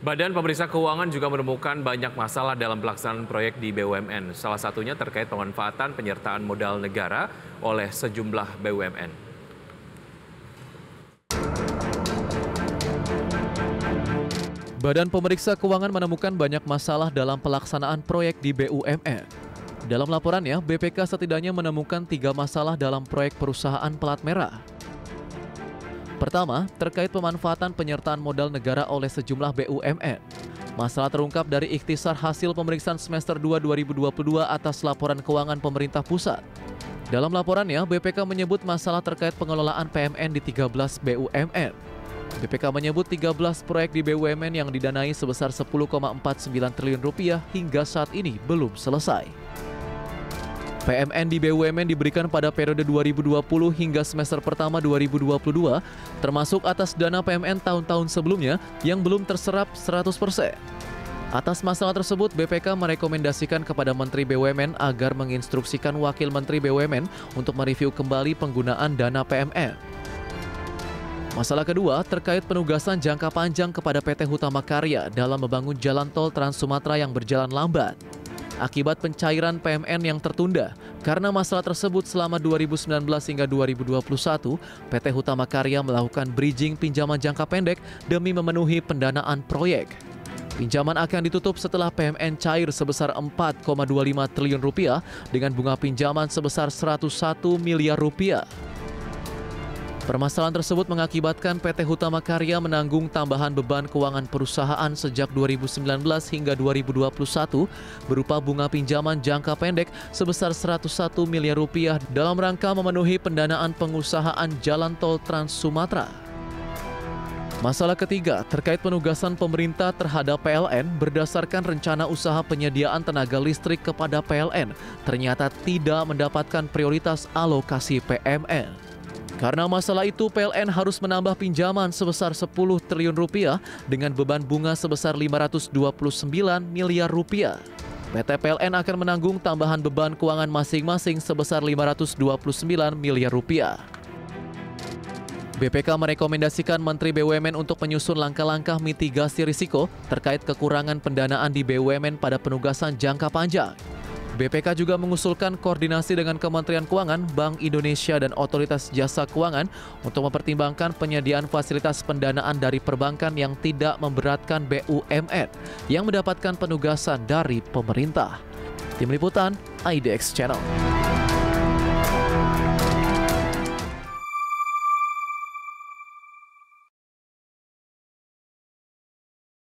Badan Pemeriksa Keuangan juga menemukan banyak masalah dalam pelaksanaan proyek di BUMN. Salah satunya terkait pemanfaatan penyertaan modal negara oleh sejumlah BUMN. Badan Pemeriksa Keuangan menemukan banyak masalah dalam pelaksanaan proyek di BUMN. Dalam laporannya, BPK setidaknya menemukan 3 masalah dalam proyek perusahaan pelat merah. Pertama, terkait pemanfaatan penyertaan modal negara oleh sejumlah BUMN. Masalah terungkap dari ikhtisar hasil pemeriksaan semester 2 2022 atas laporan keuangan pemerintah pusat. Dalam laporannya, BPK menyebut masalah terkait pengelolaan PMN di 13 BUMN. BPK menyebut 13 proyek di BUMN yang didanai sebesar 10,49 triliun rupiah hingga saat ini belum selesai. PMN di BUMN diberikan pada periode 2020 hingga semester pertama 2022, termasuk atas dana PMN tahun-tahun sebelumnya yang belum terserap 100%. Atas masalah tersebut, BPK merekomendasikan kepada Menteri BUMN agar menginstruksikan Wakil Menteri BUMN untuk mereview kembali penggunaan dana PMN. Masalah kedua terkait penugasan jangka panjang kepada PT Hutama Karya dalam membangun jalan tol Trans Sumatera yang berjalan lambat. Akibat pencairan PMN yang tertunda, karena masalah tersebut selama 2019 hingga 2021, PT Hutama Karya melakukan bridging pinjaman jangka pendek demi memenuhi pendanaan proyek. Pinjaman akan ditutup setelah PMN cair sebesar 4,25 triliun rupiah dengan bunga pinjaman sebesar 101 miliar rupiah. Permasalahan tersebut mengakibatkan PT Hutama Karya menanggung tambahan beban keuangan perusahaan sejak 2019 hingga 2021 berupa bunga pinjaman jangka pendek sebesar 101 miliar rupiah dalam rangka memenuhi pendanaan pengusahaan jalan tol Trans Sumatera. Masalah ketiga terkait penugasan pemerintah terhadap PLN berdasarkan rencana usaha penyediaan tenaga listrik kepada PLN ternyata tidak mendapatkan prioritas alokasi PMN. Karena masalah itu, PLN harus menambah pinjaman sebesar 10 triliun rupiah dengan beban bunga sebesar 529 miliar rupiah. PT PLN akan menanggung tambahan beban keuangan masing-masing sebesar 529 miliar rupiah. BPK merekomendasikan Menteri BUMN untuk menyusun langkah-langkah mitigasi risiko terkait kekurangan pendanaan di BUMN pada penugasan jangka panjang. BPK juga mengusulkan koordinasi dengan Kementerian Keuangan, Bank Indonesia, dan Otoritas Jasa Keuangan untuk mempertimbangkan penyediaan fasilitas pendanaan dari perbankan yang tidak memberatkan BUMN yang mendapatkan penugasan dari pemerintah. Tim Liputan, IDX Channel.